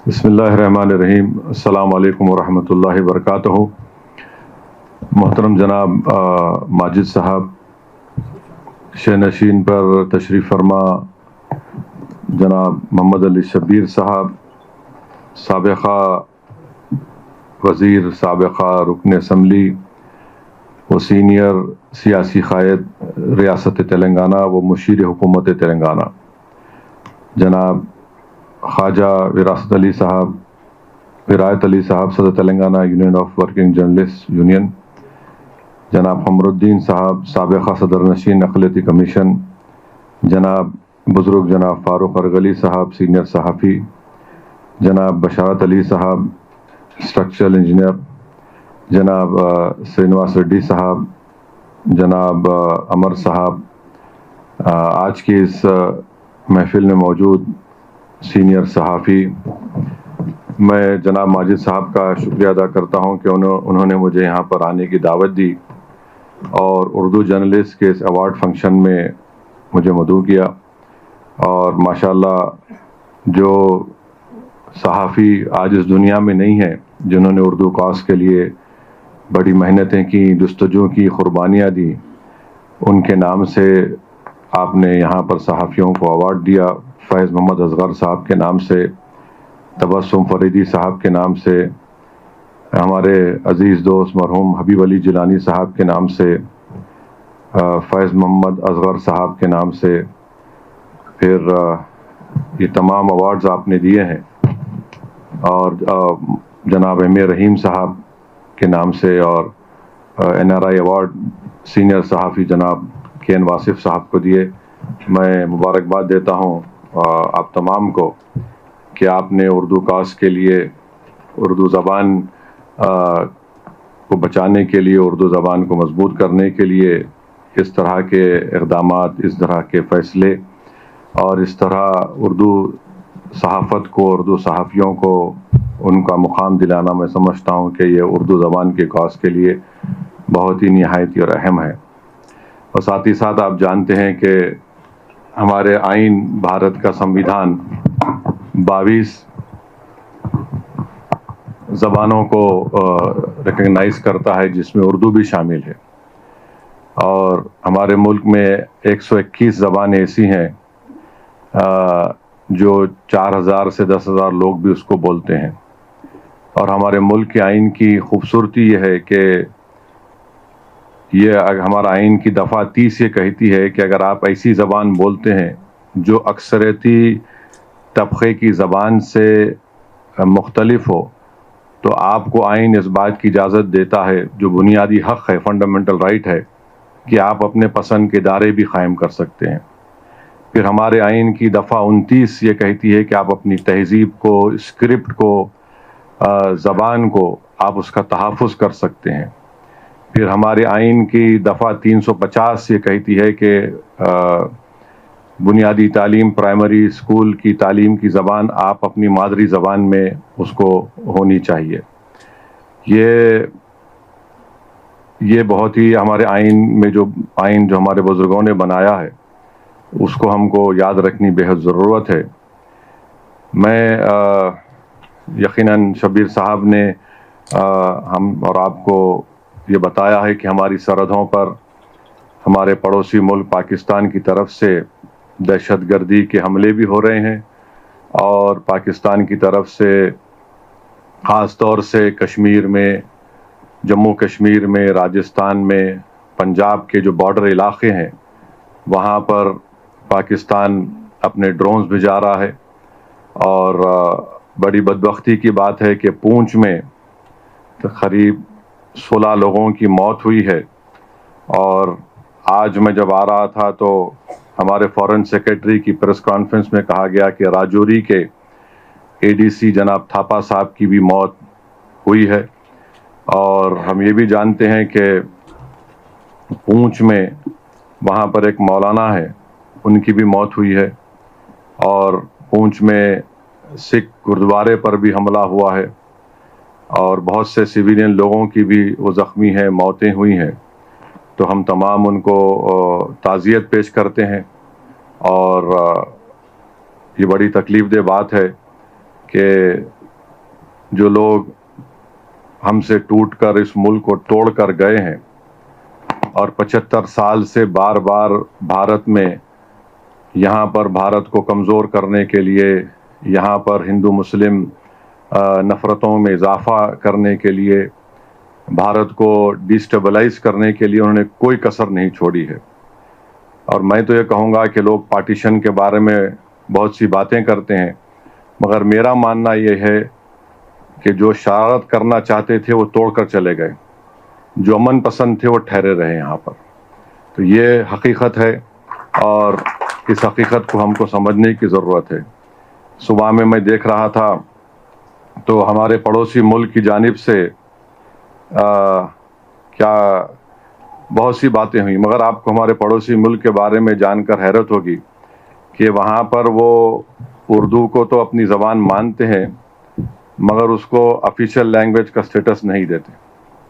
بسم اللہ الرحمن الرحیم۔ السلام علیکم ورحمۃ اللہ وبرکاتہ۔ محترم جناب ماجد صاحب، شینشین پر تشریف فرما جناب محمد علی شبیر صاحب، سابقہ وزیر، سابقہ رکن اسمبلی و سینئر سیاسی قائد ریاست تلنگانہ و مشیر حکومت تلنگانہ، جناب خواجہ وراثت علی صاحب صدر Telangana union of working journalist union, جناب قمر الدین صاحب سابقہ صدر نشین اقلیتی کمیشن، جناب بزرگ جناب فاروق ارغلی صاحب سینئر صحافی، جناب بشارت علی صاحب اسٹرکچرل انجینئر، جناب سرینواس ریڈی صاحب، جناب امر صاحب، آج کی اس محفل میں موجود سینئر صحافی، میں جناب ماجد صاحب کا شکریہ ادا کرتا ہوں کہ انہوں نے مجھے یہاں پر آنے کی دعوت دی اور اردو جرنلسٹ کے اس ایوارڈ فنکشن میں مجھے مدعو کیا۔ اور ماشاءاللہ جو صحافی آج اس دنیا میں نہیں ہیں جنہوں نے اردو کاز کے لیے بڑی محنتیں کی، جستجو کی، قربانیاں دی، ان کے نام سے آپ نے یہاں پر صحافیوں کو ایوارڈ دیا۔ فیض محمد اصغر صاحب کے نام سے، تبسم فریدی صاحب کے نام سے، ہمارے عزیز دوست مرحوم حبیب علی جیلانی صاحب کے نام سے، فیض محمد اصغر صاحب کے نام سے، پھر یہ تمام ایوارڈز آپ نے دیے ہیں، اور جناب ایم اے رحیم صاحب کے نام سے، اور این آر آئی ایوارڈ سینئر صحافی جناب کے این واصف صاحب کو دیے۔ میں مبارکباد دیتا ہوں آپ تمام کو کہ آپ نے اردو کاز کے لیے، اردو زبان کو بچانے کے لیے، اردو زبان کو مضبوط کرنے کے لیے اس طرح کے اقدامات، اس طرح کے فیصلے، اور اس طرح اردو صحافت کو، اردو صحافیوں کو ان کا مقام دلانا، میں سمجھتا ہوں کہ یہ اردو زبان کے کاز کے لیے بہت ہی نہایت اور اہم ہے۔ اور ساتھ ہی ساتھ آپ جانتے ہیں کہ ہمارے آئین بھارت کا سمویدھان 22 زبانوں کو ریکگنائز کرتا ہے، جس میں اردو بھی شامل ہے، اور ہمارے ملک میں 121 زبانیں ایسی ہیں جو 4000 سے 10,000 لوگ بھی اس کو بولتے ہیں۔ اور ہمارے ملک کے آئین کی خوبصورتی یہ ہے کہ یہ ہمارا آئین کی دفعہ 30 یہ کہتی ہے کہ اگر آپ ایسی زبان بولتے ہیں جو اکثریتی طبقے کی زبان سے مختلف ہو، تو آپ کو آئین اس بات کی اجازت دیتا ہے، جو بنیادی حق ہے، فنڈامنٹل رائٹ ہے، کہ آپ اپنے پسند کے ادارے بھی قائم کر سکتے ہیں۔ پھر ہمارے آئین کی دفعہ 29 یہ کہتی ہے کہ آپ اپنی تہذیب کو، اسکرپٹ کو، زبان کو آپ اس کا تحفظ کر سکتے ہیں۔ پھر ہمارے آئین کی دفعہ 350 یہ کہتی ہے کہ بنیادی تعلیم، پرائمری اسکول کی تعلیم کی زبان آپ اپنی مادری زبان میں اس کو ہونی چاہیے۔ یہ بہت ہی ہمارے آئین میں جو ہمارے بزرگوں نے بنایا ہے، اس کو ہم کو یاد رکھنی بہت ضرورت ہے۔ میں یقیناً شبیر صاحب نے ہم اور آپ کو یہ بتایا ہے کہ ہماری سرحدوں پر ہمارے پڑوسی ملک پاکستان کی طرف سے دہشت گردی کے حملے بھی ہو رہے ہیں، اور پاکستان کی طرف سے خاص طور سے کشمیر میں، جموں کشمیر میں، راجستھان میں، پنجاب کے جو بارڈر علاقے ہیں، وہاں پر پاکستان اپنے ڈرونز بھیجا رہا ہے۔ اور بڑی بدبختی کی بات ہے کہ پونچھ میں قریب 16 لوگوں کی موت ہوئی ہے، اور آج میں جب آ رہا تھا تو ہمارے فورن سیکرٹری کی پریس کانفرنس میں کہا گیا کہ راجوری کے اے ڈی سی جناب تھاپا صاحب کی بھی موت ہوئی ہے۔ اور ہم یہ بھی جانتے ہیں کہ پونچھ میں وہاں پر ایک مولانا ہے، ان کی بھی موت ہوئی ہے، اور پونچھ میں سکھ گردوارے پر بھی حملہ ہوا ہے، اور بہت سے سویلین لوگوں کی بھی وہ زخمی ہیں، موتیں ہوئی ہیں۔ تو ہم تمام ان کو تعزیت پیش کرتے ہیں، اور یہ بڑی تکلیف دہ بات ہے کہ جو لوگ ہم سے ٹوٹ کر اس ملک کو توڑ کر گئے ہیں اور 75 سال سے بار بار بھارت میں یہاں پر بھارت کو کمزور کرنے کے لیے، یہاں پر ہندو مسلم نفرتوں میں اضافہ کرنے کے لیے، بھارت کو ڈیسٹیبلائز کرنے کے لیے انہوں نے کوئی کسر نہیں چھوڑی ہے۔ اور میں تو یہ کہوں گا کہ لوگ پارٹیشن کے بارے میں بہت سی باتیں کرتے ہیں، مگر میرا ماننا یہ ہے کہ جو شرارت کرنا چاہتے تھے وہ توڑ کر چلے گئے، جو امن پسند تھے وہ ٹھہرے رہے یہاں پر۔ تو یہ حقیقت ہے اور اس حقیقت کو ہم کو سمجھنے کی ضرورت ہے۔ صبح میں دیکھ رہا تھا تو ہمارے پڑوسی ملک کی جانب سے کیا بہت سی باتیں ہوئیں، مگر آپ کو ہمارے پڑوسی ملک کے بارے میں جان کر حیرت ہوگی کہ وہاں پر وہ اردو کو تو اپنی زبان مانتے ہیں مگر اس کو آفیشیل لینگویج کا سٹیٹس نہیں دیتے۔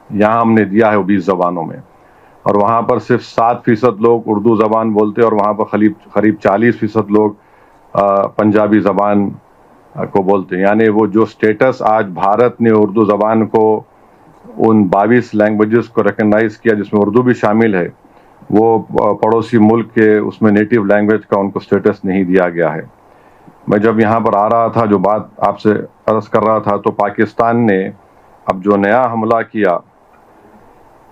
یہاں ہم نے دیا ہے 20 زبانوں میں، اور وہاں پر صرف 7% لوگ اردو زبان بولتے اور وہاں پر قریب 40% لوگ پنجابی زبان کو بولتے ہیں۔ یعنی وہ جو سٹیٹس آج بھارت نے اردو زبان کو ان 22 لینگویجز کو ریکگنائز کیا جس میں اردو بھی شامل ہے، وہ پڑوسی ملک کے اس میں نیٹیو لینگویج کا ان کو سٹیٹس نہیں دیا گیا ہے۔ میں جب یہاں پر آ رہا تھا جو بات آپ سے عرض کر رہا تھا تو پاکستان نے اب جو نیا حملہ کیا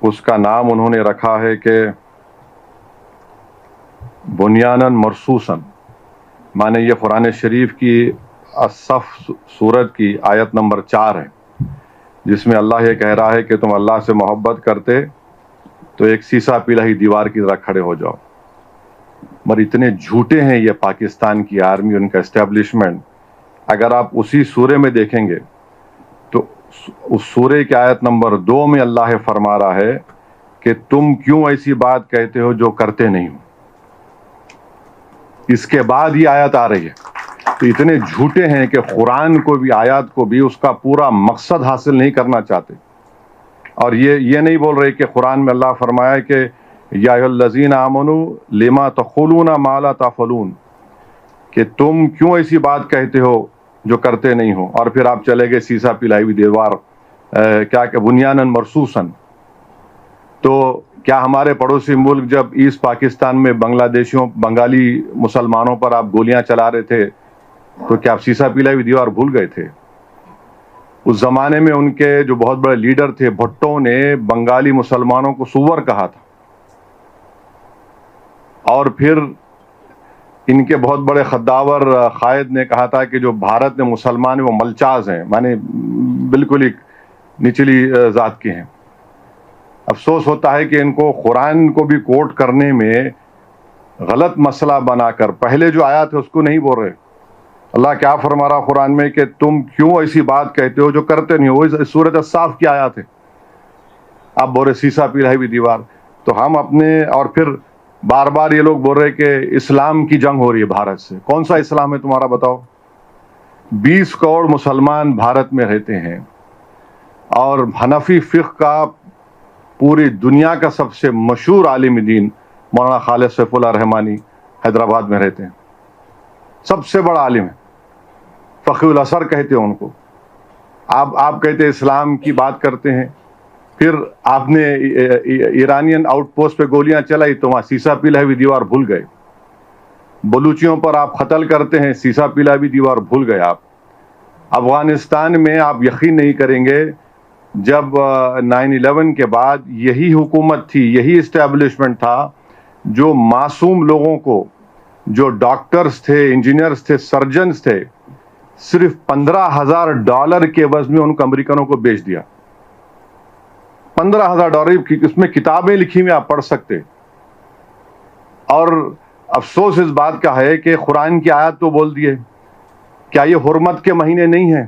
اس کا نام انہوں نے رکھا ہے کہ بنیاناً مرصوصاً، مانے یہ قرآن شریف کی الصف سورت کی آیت نمبر 4 ہے، جس میں اللہ یہ کہہ رہا ہے کہ تم اللہ سے محبت کرتے تو ایک سیسا پلائی دیوار کی طرح کھڑے ہو جاؤ۔ مگر اتنے جھوٹے ہیں یہ پاکستان کی آرمی، ان کا اسٹیبلشمنٹ۔ اگر آپ اسی سورے میں دیکھیں گے تو اس سورے کی آیت نمبر 2 میں اللہ فرما رہا ہے کہ تم کیوں ایسی بات کہتے ہو جو کرتے نہیں ہو۔ اس کے بعد یہ آیت آ رہی ہے۔ تو اتنے جھوٹے ہیں کہ قرآن کو بھی، آیات کو بھی اس کا پورا مقصد حاصل نہیں کرنا چاہتے، اور یہ نہیں بول رہے کہ قرآن میں اللہ فرمایا کہ یا ایھا الذین آمنوا لما تقولون ما لا تفعلون، کہ تم کیوں ایسی بات کہتے ہو جو کرتے نہیں ہو، اور پھر آپ چلے گئے سیسا پلائی ہوئی دیوار کیا کہ بنیاناً مرصوصاً۔ تو کیا ہمارے پڑوسی ملک جب ایسٹ پاکستان میں بنگالی مسلمانوں پر آپ گولیاں چلا رہے تھے تو کیا آپ سیسا پلائی ہوئی دیوار بھول گئے تھے؟ اس زمانے میں ان کے جو بہت بڑے لیڈر تھے بھٹو نے بنگالی مسلمانوں کو سور کہا تھا، اور پھر ان کے بہت بڑے خداور قائد نے کہا تھا کہ جو بھارت میں مسلمان ہیں وہ ملچاز ہیں، مانے بالکل ہی نچلی ذات کے ہیں۔ افسوس ہوتا ہے کہ ان کو قرآن کو بھی کوٹ کرنے میں غلط مسئلہ بنا کر پہلے جو آیات ہے اس کو نہیں بول رہے۔ اللہ کیا فرما رہا قرآن میں کہ تم کیوں ایسی بات کہتے ہو جو کرتے نہیں ہو، وہ سورۃ الصاف کی آیات ہے۔ اب بول رہے سیسا پلائی ہوئی دیوار، تو ہم اپنے، اور پھر بار بار یہ لوگ بول رہے کہ اسلام کی جنگ ہو رہی ہے بھارت سے۔ کون سا اسلام ہے تمہارا بتاؤ؟ 20 کروڑ مسلمان بھارت میں رہتے ہیں، اور حنفی فقہ کا پوری دنیا کا سب سے مشہور عالم دین مولانا خالد سیف اللہ رحمانی حیدرآباد میں رہتے ہیں، سب سے بڑا عالم ہے، فقیہ الازہر کہتے ہیں ان کو۔ آپ کہتے ہیں اسلام کی بات کرتے ہیں، پھر آپ نے ایرانین آؤٹ پوسٹ پہ گولیاں چلائی تو وہاں سیسا پلائی ہوئی دیوار بھول گئے۔ بلوچیوں پر آپ قتل کرتے ہیں، سیسا پلائی ہوئی دیوار بھول گئے آپ۔ افغانستان میں آپ یقین نہیں کریں گے، جب 9/11 کے بعد یہی حکومت تھی، یہی اسٹیبلشمنٹ تھا جو معصوم لوگوں کو، جو ڈاکٹرز تھے، انجینئرز تھے، سرجنز تھے، صرف $15,000 کے عوض میں ان کو امریکنوں کو بیچ دیا۔ $15,000 کی اس میں کتابیں لکھی ہوئی آپ پڑھ سکتے۔ اور افسوس اس بات کا ہے کہ قرآن کی آیات تو بول دیے، کیا یہ حرمت کے مہینے نہیں ہیں؟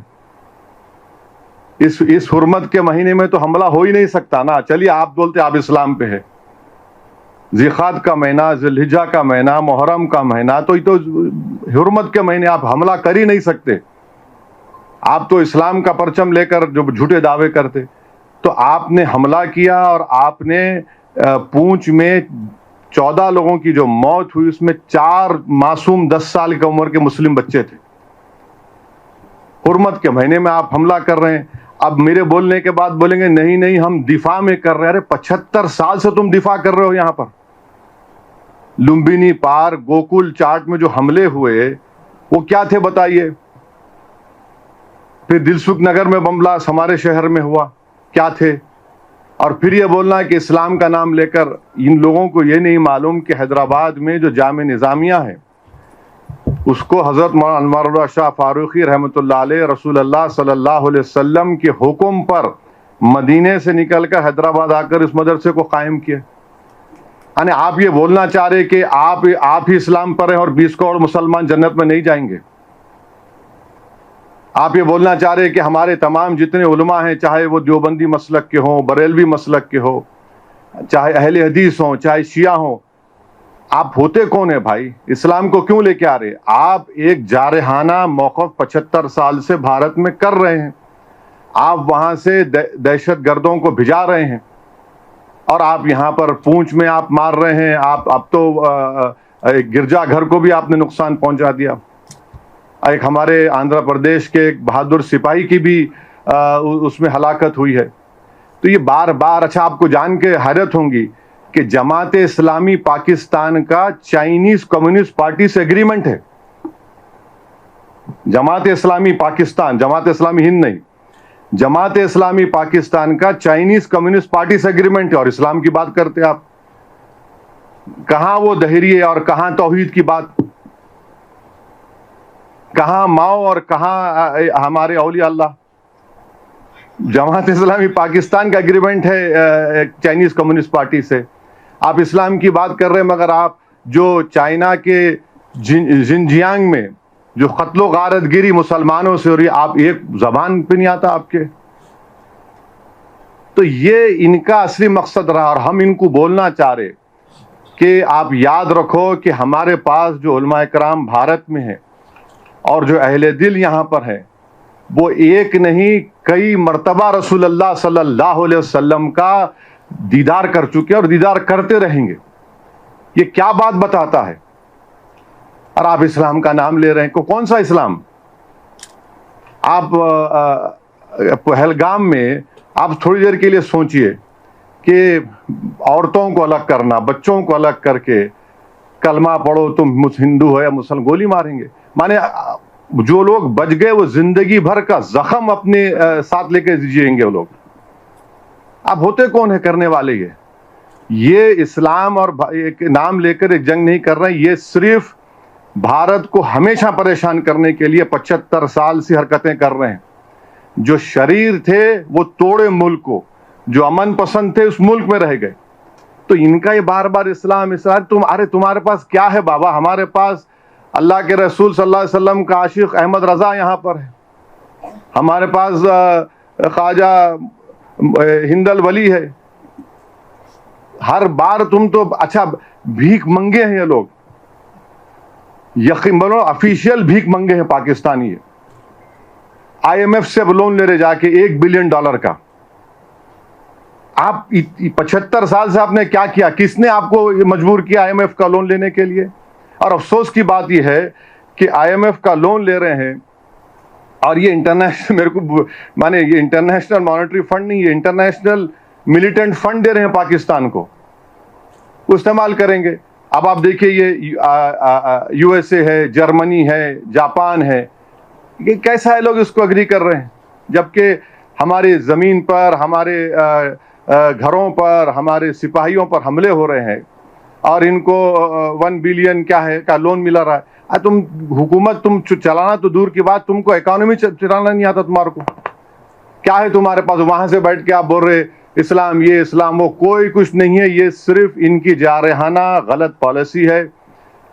اس حرمت کے مہینے میں تو حملہ ہو ہی نہیں سکتا نا۔ چلیے آپ بولتے آپ اسلام پہ ہے، ذیقعد کا مہینہ، ذی الحجہ کا مہینہ، محرم کا مہینہ، تو یہ تو حرمت کے مہینے، آپ حملہ کر ہی نہیں سکتے۔ آپ تو اسلام کا پرچم لے کر جو جھوٹے دعوے کرتے، تو آپ نے حملہ کیا، اور آپ نے پونچھ میں 14 لوگوں کی جو موت ہوئی اس میں 4 معصوم 10 سال کی عمر کے مسلم بچے تھے۔ حرمت کے مہینے میں آپ حملہ کر رہے ہیں. اب میرے بولنے کے بعد بولیں گے نہیں نہیں ہم دفاع میں کر رہے ہیں. ارے 75 سال سے تم دفاع کر رہے ہو. یہاں پر لمبینی پار گوکل چاٹ میں جو حملے ہوئے وہ کیا تھے بتائیے. پھر دلسکھ نگر میں بم بلاسٹ ہمارے شہر میں ہوا, کیا تھے. اور پھر یہ بولنا کہ اسلام کا نام لے کر, ان لوگوں کو یہ نہیں معلوم کہ حیدرآباد میں جو جامع نظامیہ ہے اس کو حضرت مولانا انوار اللہ شاہ فاروقی رحمۃ اللہ علیہ رسول اللہ صلی اللہ علیہ وسلم کے حکم پر مدینے سے نکل کر حیدرآباد آ کر اس مدرسے کو قائم کیا. یعنی آپ یہ بولنا چاہ رہے کہ آپ ہی اسلام پر ہیں اور 20 کروڑ مسلمان جنت میں نہیں جائیں گے. آپ یہ بولنا چاہ رہے کہ ہمارے تمام جتنے علماء ہیں, چاہے وہ دیوبندی مسلک کے ہوں, بریلوی مسلک کے ہوں, چاہے اہل حدیث ہوں, چاہے شیعہ ہوں, آپ ہوتے کون ہیں بھائی؟ اسلام کو کیوں لے کے آ رہے؟ آپ ایک جارحانہ موقف 75 سال سے بھارت میں کر رہے ہیں. آپ وہاں سے دہشت گردوں کو بھجا رہے ہیں اور آپ یہاں پر پونچھ میں آپ مار رہے ہیں. آپ اب تو ایک گرجا گھر کو بھی آپ نے نقصان پہنچا دیا. ایک ہمارے آندھرا پردیش کے ایک بہادر سپاہی کی بھی اس میں ہلاکت ہوئی ہے. تو یہ بار بار, اچھا آپ کو جان کے حیرت ہوں گی کہ جماعت اسلامی پاکستان کا چائنیز کمیونسٹ پارٹی سے ایگریمنٹ ہے. جماعت اسلامی پاکستان, جماعت اسلامی ہند نہیں, جماعت اسلامی پاکستان کا چائنیز کمیونسٹ پارٹی سے ایگریمنٹ ہے. اور اسلام کی بات کرتے آپ, کہاں وہ دہریے اور کہاں توحید کی بات, کہاں ماؤ اور کہاں ہمارے اولیاء اللہ. جماعت اسلامی پاکستان کا ایگریمنٹ ہے چائنیز کمیونسٹ پارٹی سے. آپ اسلام کی بات کر رہے ہیں مگر آپ جو چائنا کے زنجیانگ میں جو قتل و غارت گیری مسلمانوں سے ہو رہی ہے, آپ ایک زبان پہ نہیں آتا آپ کے. تو یہ ان کا اصلی مقصد رہا. اور ہم ان کو بولنا چاہ رہے کہ آپ یاد رکھو کہ ہمارے پاس جو علماء کرام بھارت میں ہیں اور جو اہل دل یہاں پر ہیں, وہ ایک نہیں کئی مرتبہ رسول اللہ صلی اللہ علیہ وسلم کا دیدار کر چکے اور دیدار کرتے رہیں گے. یہ کیا بات بتاتا ہے؟ اور آپ اسلام کا نام لے رہے ہیں. کون سا اسلام؟ آپ پہلگام میں آپ تھوڑی دیر کے لیے سوچئے کہ عورتوں کو الگ کرنا, بچوں کو الگ کر کے کلمہ پڑھو تم ہندو ہو یا مسلم, گولی ماریں گے. مانے جو لوگ بچ گئے وہ زندگی بھر کا زخم اپنے ساتھ لے کے جیئیں گے وہ لوگ. آپ ہوتے کون ہیں کرنے والے؟ یہ اسلام اور ایک نام لے کر ایک جنگ نہیں کر رہے ہیں. یہ صرف بھارت کو ہمیشہ پریشان کرنے کے لیے 75 سال سے حرکتیں کر رہے ہیں. جو شریر تھے وہ توڑے ملک کو, جو امن پسند تھے اس ملک میں رہ گئے. تو ان کا یہ بار بار اسلام اسلام, ارے تمہارے پاس کیا ہے بابا؟ ہمارے پاس اللہ کے رسول صلی اللہ علیہ وسلم کا عاشق احمد رضا یہاں پر ہے, ہمارے پاس خواجہ ہند الولی ہے. ہر بار تم تو اچھا بھیک منگے ہیں یہ لوگ, یقین بولو افیشیل بھیک منگے ہیں پاکستانی. آئی ایم ایف سے لون لے رہے جا کے $1 بلین کا. آپ 75 سال سے آپ نے کیا کیا؟ کس نے آپ کو مجبور کیا آئی ایم ایف کا لون لینے کے لیے؟ اور افسوس کی بات یہ ہے کہ آئی ایم ایف کا لون لے رہے ہیں اور یہ انٹرنیشنل, میرے کو مانے یہ انٹرنیشنل مانیٹری فنڈ نہیں, یہ انٹرنیشنل ملیٹنٹ فنڈ دے رہے ہیں پاکستان کو, وہ استعمال کریں گے. اب آپ دیکھیے یہ یو ایس اے ہے, جرمنی ہے, جاپان ہے, یہ کیسا ہے لوگ اس کو اگری کر رہے ہیں, جبکہ ہماری زمین پر, ہمارے گھروں پر, ہمارے سپاہیوں پر حملے ہو رہے ہیں اور ان کو 1 بلین کیا ہے کا لون ملا رہا ہے. تم حکومت تم چلانا تو دور کی بات, تم کو اکانومی چلانا نہیں آتا تمہارے کو. کیا ہے تمہارے پاس؟ وہاں سے بیٹھ کے آپ بول رہے اسلام یہ اسلام وہ, کوئی کچھ نہیں ہے. یہ صرف ان کی جارحانہ غلط پالیسی ہے.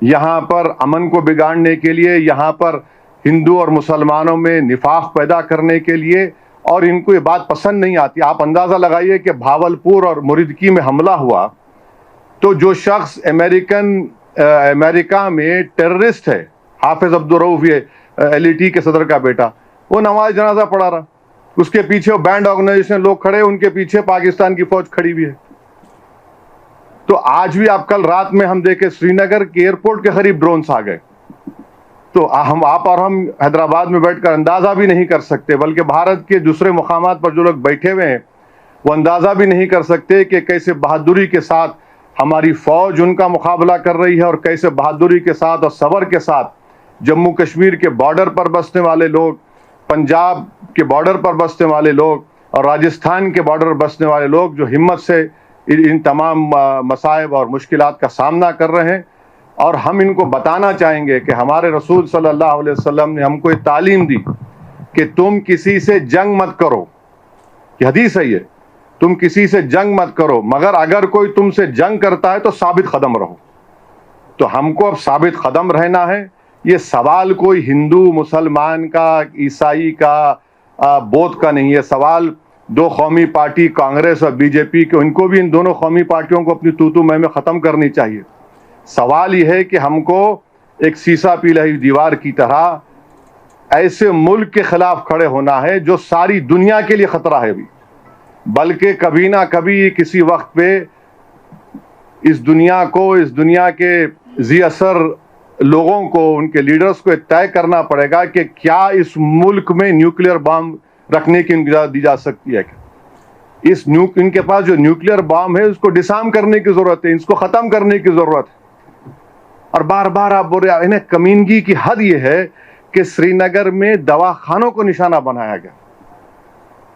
یہاں پر امن کو بگاڑنے کے لیے, یہاں پر ہندو اور مسلمانوں میں نفاق پیدا کرنے کے لیے, اور ان کو یہ بات پسند نہیں آتی. آپ اندازہ لگائیے کہ بھاولپور اور مریدکی میں حملہ ہوا تو جو شخص امریکہ میں ٹیررسٹ ہے, حافظ عبدالرؤف, یہ LET کے صدر کا بیٹا, وہ نماز جنازہ پڑھا رہا, اس کے پیچھے بینڈ آرگنائزیشن لوگ کھڑے, ان کے پیچھے پاکستان کی فوج کھڑی بھی ہے. تو آج بھی آپ کل رات میں ہم دیکھے سری نگر کے ایئرپورٹ کے قریب ڈرونز آ گئے. تو آپ اور ہم حیدرآباد میں بیٹھ کر اندازہ بھی نہیں کر سکتے، بلکہ بھارت کے دوسرے مقامات پر جو لوگ بیٹھے ہوئے ہیں وہ اندازہ بھی نہیں کر سکتے کہ کیسے بہادری کے ساتھ ہماری فوج ان کا مقابلہ کر رہی ہے، اور کیسے بہادری کے ساتھ اور صبر کے ساتھ جموں کشمیر کے بارڈر پر بسنے والے لوگ، پنجاب کے بارڈر پر بسنے والے لوگ اور راجستھان کے بارڈر پر بسنے والے لوگ جو ہمت سے ان تمام مصائب اور مشکلات کا سامنا کر رہے ہیں. اور ہم ان کو بتانا چاہیں گے کہ ہمارے رسول صلی اللہ علیہ وسلم نے ہم کو یہ تعلیم دی کہ تم کسی سے جنگ مت کرو. یہ حدیث ہے، یہ تم کسی سے جنگ مت کرو، مگر اگر کوئی تم سے جنگ کرتا ہے تو ثابت قدم رہو. تو ہم کو اب ثابت قدم رہنا ہے. یہ سوال کوئی ہندو مسلمان کا، عیسائی کا، بودھ کا نہیں. یہ سوال دو قومی پارٹی کانگریس اور بی جے پی کے، ان کو بھی ان دونوں قومی پارٹیوں کو اپنی تو میں ختم کرنی چاہیے. سوال یہ ہے کہ ہم کو ایک سیسا پی رہی دیوار کی طرح ایسے ملک کے خلاف کھڑے ہونا ہے جو ساری دنیا کے لیے خطرہ ہے بھی، بلکہ کبھی نہ کبھی کسی وقت پہ اس دنیا کو، اس دنیا کے ذی اثر لوگوں کو، ان کے لیڈرز کو طے کرنا پڑے گا کہ کیا اس ملک میں نیوکلیئر بام رکھنے کی اجازت دی جا سکتی ہے. ان کے پاس جو نیوکلیئر بام ہے اس کو ڈسارم کرنے کی ضرورت ہے، اس کو ختم کرنے کی ضرورت ہے. اور بار بار آپ بول رہے ہیں، کمینگی کی حد یہ ہے کہ سری نگر میں دواخانوں کو نشانہ بنایا گیا.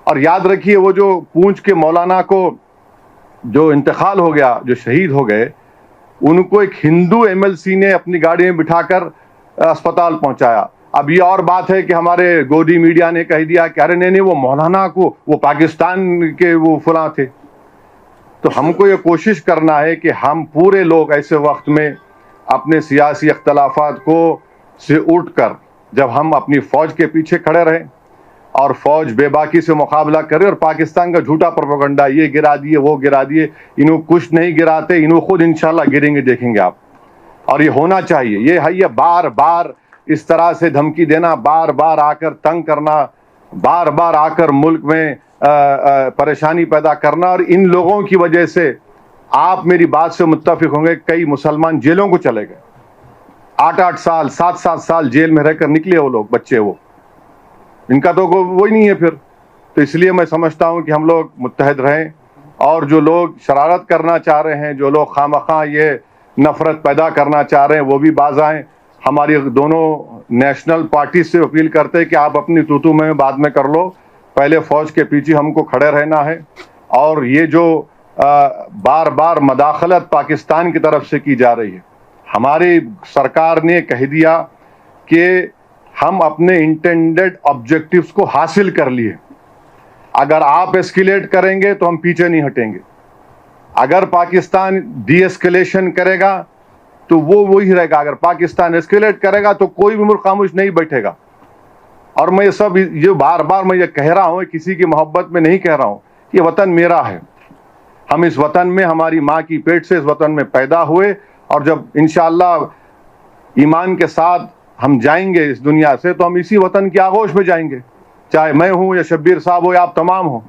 اور یاد رکھیے وہ جو پونچھ کے مولانا کو جو انتقال ہو گیا، جو شہید ہو گئے، ان کو ایک ہندو ایم ایل سی نے اپنی گاڑی میں بٹھا کر اسپتال پہنچایا. اب یہ اور بات ہے کہ ہمارے گودی میڈیا نے کہہ دیا کہ ارے نہیں وہ مولانا کو، وہ پاکستان کے وہ فلاں تھے. تو ہم کو یہ کوشش کرنا ہے کہ ہم پورے لوگ ایسے وقت میں اپنے سیاسی اختلافات کو سے اٹھ کر جب ہم اپنی فوج کے پیچھے کھڑے رہیں اور فوج بے باکی سے مقابلہ کرے، اور پاکستان کا جھوٹا پروپیگنڈا، یہ گرا دیے وہ گرا دیے، انہوں کچھ نہیں گراتے، انہوں خود انشاءاللہ گریں گے، دیکھیں گے آپ. اور یہ ہونا چاہیے. یہ بار بار اس طرح سے دھمکی دینا، بار بار آ کر تنگ کرنا، بار بار آ کر ملک میں پریشانی پیدا کرنا. اور ان لوگوں کی وجہ سے آپ میری بات سے متفق ہوں گے، کئی مسلمان جیلوں کو چلے گئے، 8 سال 7 سال جیل میں رہ کر نکلے وہ لوگ، بچے وہ، ان کا تو وہی نہیں ہے پھر. تو اس لیے میں سمجھتا ہوں کہ ہم لوگ متحد رہیں، اور جو لوگ شرارت کرنا چاہ رہے ہیں، جو لوگ خواہ یہ نفرت پیدا کرنا چاہ رہے ہیں، وہ بھی باز آئیں. ہماری دونوں نیشنل پارٹی سے اپیل کرتے ہیں کہ آپ اپنی تو میں بعد میں کر لو، پہلے فوج کے پیچھے ہم کو کھڑے رہنا ہے. اور یہ جو بار بار مداخلت پاکستان کی طرف سے کی جا رہی ہے، ہماری سرکار نے کہہ دیا کہ ہم اپنے انٹینڈڈ آبجیکٹیوز کو حاصل کر لیے. اگر آپ ایسکیلیٹ کریں گے تو ہم پیچھے نہیں ہٹیں گے. اگر پاکستان ڈی ایسکیلیشن کرے گا تو وہ وہی رہے گا. اگر پاکستان ایسکیلیٹ کرے گا تو کوئی بھی ملک خاموش نہیں بیٹھے گا. اور میں یہ بار بار میں یہ کہہ رہا ہوں، کسی کی محبت میں نہیں کہہ رہا ہوں، یہ وطن میرا ہے. ہم اس وطن میں، ہماری ماں کی پیٹ سے اس وطن میں پیدا ہوئے، اور جب انشاءاللہ ایمان کے ساتھ ہم جائیں گے اس دنیا سے تو ہم اسی وطن کی آغوش میں جائیں گے، چاہے میں ہوں یا شبیر صاحب ہو یا آپ تمام ہوں.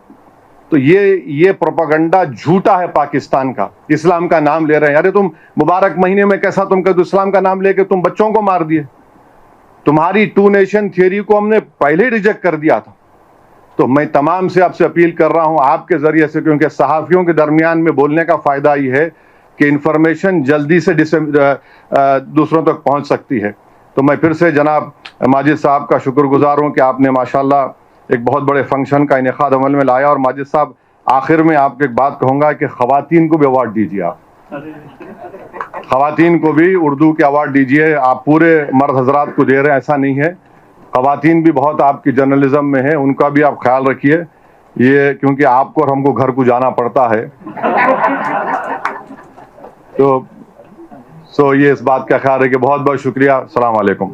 تو یہ پروپیگنڈا جھوٹا ہے پاکستان کا. اسلام کا نام لے رہے ہیں. ارے تم مبارک مہینے میں کیسا تم کہ اسلام کا نام لے کے تم بچوں کو مار دیے. تمہاری 2 نیشن تھیوری کو ہم نے پہلے ریجیکٹ کر دیا تھا. تو میں تمام سے آپ سے اپیل کر رہا ہوں آپ کے ذریعے سے، کیونکہ صحافیوں کے درمیان میں بولنے کا فائدہ یہ ہے کہ انفارمیشن جلدی سے دوسروں تک پہنچ سکتی ہے. تو میں پھر سے جناب ماجد صاحب کا شکر گزار ہوں کہ آپ نے ماشاءاللہ ایک بہت بڑے فنکشن کا انعقاد عمل میں لایا. اور ماجد صاحب، آخر میں آپ کو ایک بات کہوں گا کہ خواتین کو بھی ایوارڈ دیجیے. آپ خواتین کو بھی اردو کے ایوارڈ دیجیے. آپ پورے مرد حضرات کو دے رہے ہیں ایسا نہیں ہے، خواتین بھی بہت آپ کی جرنلزم میں ہیں، ان کا بھی آپ خیال رکھیے. یہ کیونکہ آپ کو اور ہم کو گھر کو جانا پڑتا ہے، تو یہ اس بات کا خیال ہے کہ بہت بہت شکریہ. السلام علیکم.